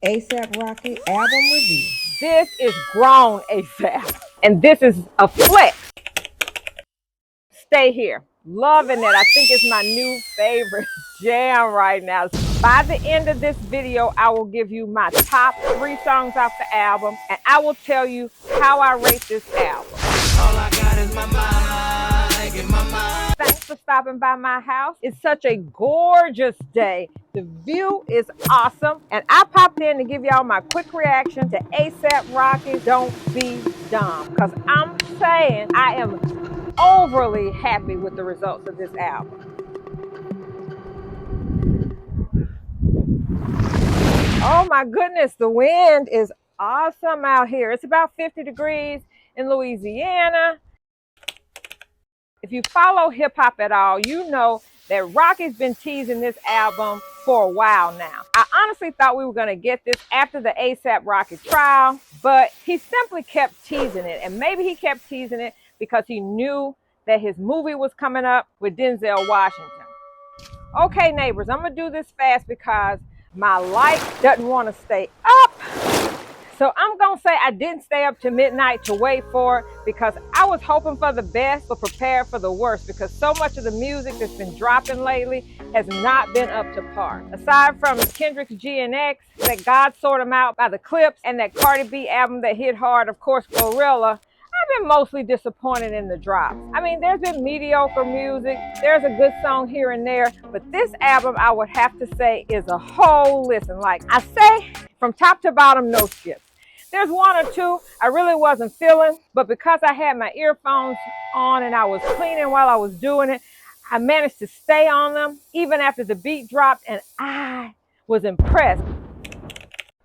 A$AP Rocky album review. This is grown ASAP. And this is a flex. Stay here. Loving it. I think it's my new favorite jam right now. By the end of this video, I will give you my top 3 songs off the album, and I will tell you how I rate this album. All I got is my mic and my mind. Thanks for stopping by my house. It's such a gorgeous day. The view is awesome, and I popped in to give y'all my quick reaction to A$AP Rocky Don't Be Dumb, because I'm saying I am overly happy with the results of this album. Oh my goodness, the wind is awesome out here. It's about 50 degrees in Louisiana. If you follow hip hop at all, you know that Rocky's been teasing this album for a while now. I honestly thought we were going to get this after the A$AP Rocky trial, but he simply kept teasing it. And maybe he kept teasing it because he knew that his movie was coming up with Denzel Washington. Okay, neighbors, I'm going to do this fast because my light doesn't want to stay up. So I'm going to say I didn't stay up to midnight to wait for it because I was hoping for the best but prepared for the worst, because so much of the music that's been dropping lately has not been up to par. Aside from Kendrick's G&X, that God Sort 'Em Out by the Clips, and that Cardi B album that hit hard, of course, Gorilla, I've been mostly disappointed in the drops. I mean, there's been mediocre music, there's a good song here and there, but this album I would have to say is a whole listen. Like I say, from top to bottom, no skips. There's 1 or 2 I really wasn't feeling, but because I had my earphones on and I was cleaning while I was doing it, I managed to stay on them even after the beat dropped, and I was impressed.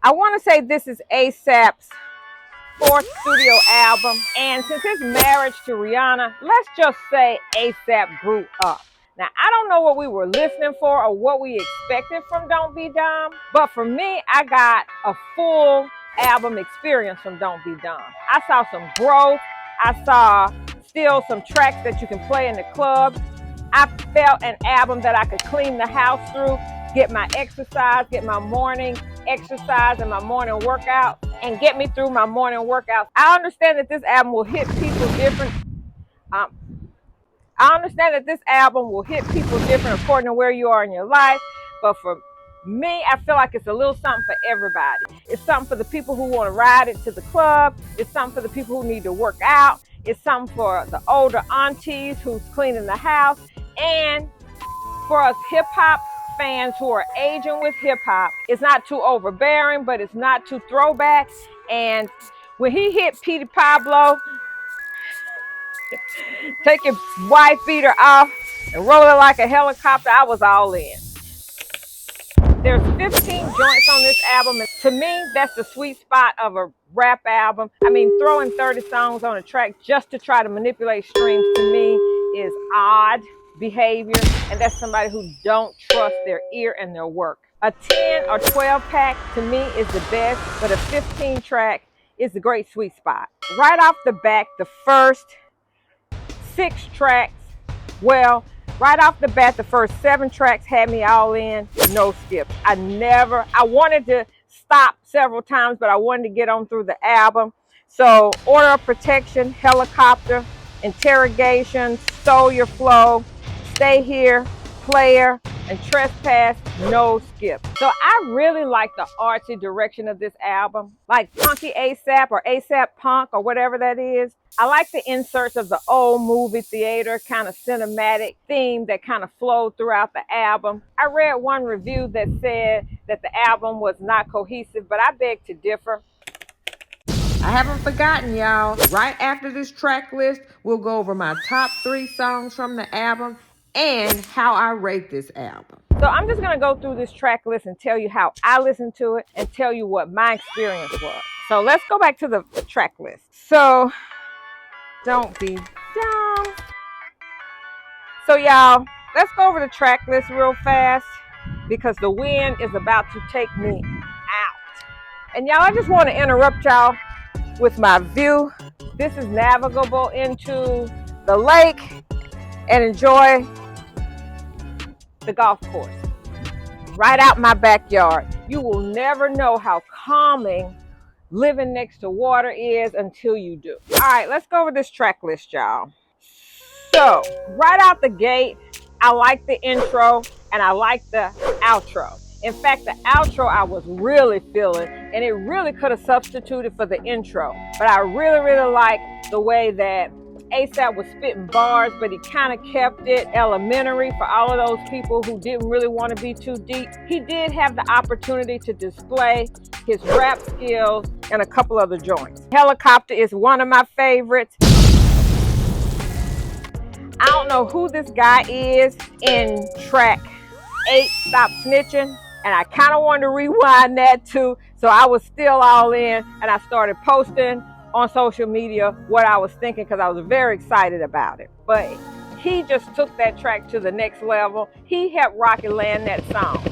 I want to say this is A$AP's 4th studio album, and since his marriage to Rihanna, let's just say A$AP grew up. Now, I don't know what we were listening for or what we expected from Don't Be Dumb, but for me, I got a full album experience from Don't Be Dumb. I saw some growth. I saw still some tracks that you can play in the club. I felt an album that I could clean the house through, get my exercise, get my morning exercise and my morning workout, and get me through my morning workouts. I understand that this album will hit people different. I understand that this album will hit people different according to where you are in your life, but for me, I feel like it's a little something for everybody. It's something for the people who want to ride it to the club. It's something for the people who need to work out. It's something for the older aunties who's cleaning the house. And for us hip hop fans who are aging with hip hop, it's not too overbearing, but it's not too throwback. And when he hit Petey Pablo, take your wife beater off and roll it like a helicopter, I was all in. There's 15 joints on this album, and to me, that's the sweet spot of a rap album. I mean, throwing 30 songs on a track just to try to manipulate streams to me is odd behavior, and that's somebody who don't trust their ear and their work. A 10 or 12 pack to me is the best, but a 15 track is the great sweet spot. Right off the bat, the first 6 tracks, well, right off the bat, the first 7 tracks had me all in, no skips. I wanted to stop several times, but I wanted to get on through the album. So, Order of Protection, Helicopter, Interrogation, Stole Your Flow, Stay Here, Player, and Trespass, no skips. So I really like the artsy direction of this album, like Punky A$AP or A$AP Punk or whatever that is. I like the inserts of the old movie theater kind of cinematic theme that kind of flowed throughout the album. I read one review that said that the album was not cohesive, but I beg to differ. I haven't forgotten, y'all. Right after this track list, we'll go over my top 3 songs from the album and how I rate this album. So I'm just going to go through this track list and tell you how I listened to it and tell you what my experience was. So let's go back to the track list. So, Don't Be Dumb. So y'all, let's go over the track list real fast because the wind is about to take me out. And y'all, I just want to interrupt y'all with my view. This is navigable into the lake and enjoy the golf course. right out my backyard. You will never know how calming living next to water is until you do. All right, let's go over this track list, y'all. So, right out the gate, I like the intro and I like the outro. In fact, the outro I was really feeling, and it really could have substituted for the intro. But I really like the way that ASAP was spitting bars, but he kind of kept it elementary for all of those people who didn't really want to be too deep. He did have the opportunity to display his rap skills in a couple other joints. Helicopter is one of my favorites. I don't know who this guy is in track 8, Stop Snitching, and I kind of wanted to rewind that too, so I was still all in, and I started posting on social media what I was thinking because I was very excited about it. But he just took that track to the next level. He helped Rocky land that song.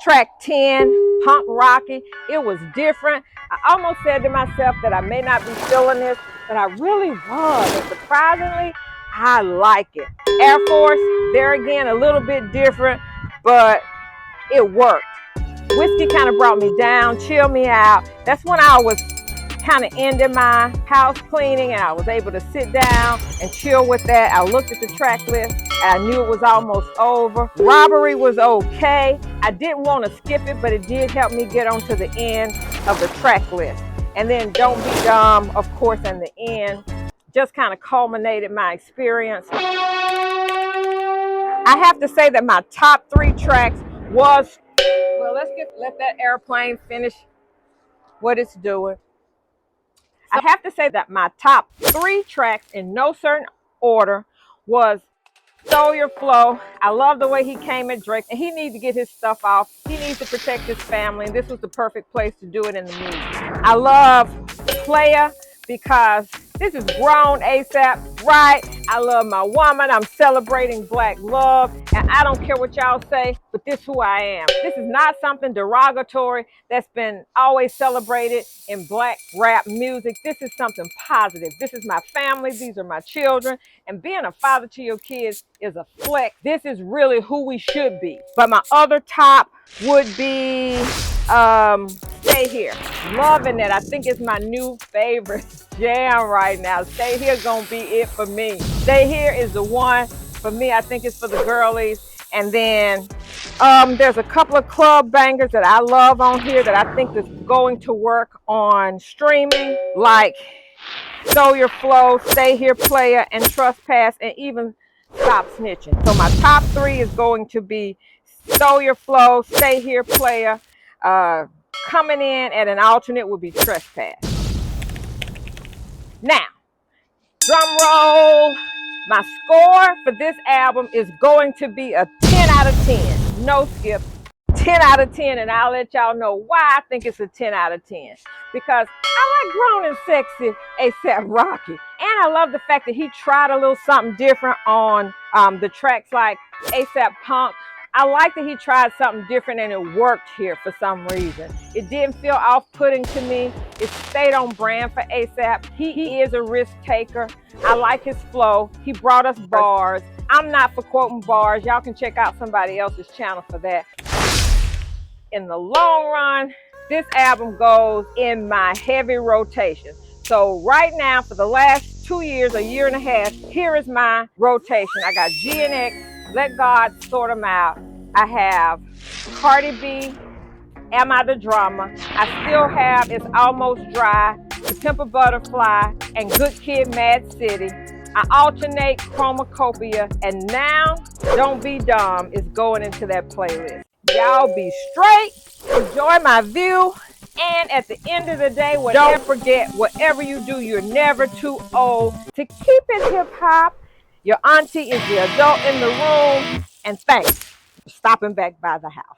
Track 10, Punk Rocky, it was different. I almost said to myself that I may not be feeling this, but I really was, and surprisingly, I like it. Air Force, there again, a little bit different, but it worked. Whiskey kind of brought me down, chilled me out. That's when I was kind of ending my house cleaning and I was able to sit down and chill with that. I looked at the track list and I knew it was almost over. Robbery was okay. I didn't want to skip it, but it did help me get onto the end of the track list. And then Don't Be Dumb, of course, in the end, just kind of culminated my experience. I have to say that my top 3 tracks was, well, let that airplane finish what it's doing. I have to say that my top 3 tracks in no certain order was Stole Your Flow. I love the way he came at Drake, and he needs to get his stuff off. He needs to protect his family, and this was the perfect place to do it in the music. I love Playa because this is grown ASAP, right? I love my woman. I'm celebrating black love, and I don't care what y'all say, but this is who I am. This is not something derogatory that's been always celebrated in black rap music. This is something positive. This is my family. These are my children, and being a father to your kids is a flex. This is really who we should be. But my other top would be Stay Here. Loving it. I think it's my new favorite jam right now. Stay Here gonna be it for me. Stay Here is the one for me. I think it's for the girlies. And then there's a couple of club bangers that I love on here that I think is going to work on streaming, like Stole Your Flow, Stay Here, Playa, and Trespass, and even Stop Snitching. So my top 3 is going to be Stole Your Flow, Stay Here, Playa. Coming in at an alternate would be Trespass. Now, drum roll. My score for this album is going to be a 10 out of 10. No skip. 10 out of 10, and I'll let y'all know why I think it's a 10 out of 10. Because I like grown and sexy ASAP Rocky. And I love the fact that he tried a little something different on the tracks like ASAP Punk. I like that he tried something different and it worked here for some reason. It didn't feel off-putting to me. It stayed on brand for ASAP. He is a risk taker. I like his flow. He brought us bars. I'm not for quoting bars. Y'all can check out somebody else's channel for that. In the long run, this album goes in my heavy rotation. So right now, for the last 2 years, a year and a half, here is my rotation. I got G and X, Let God Sort Them Out. I have Cardi B, Am I the Drama? I still have It's Almost Dry, To Pimp a Butterfly, and Good Kid, Mad City. I alternate Chromacopia, and now Don't Be Dumb is going into that playlist. Y'all be straight, enjoy my view, and at the end of the day, don't forget, whatever you do, you're never too old to keep it hip-hop. Your auntie is the adult in the room, and thanks for stopping back by the house.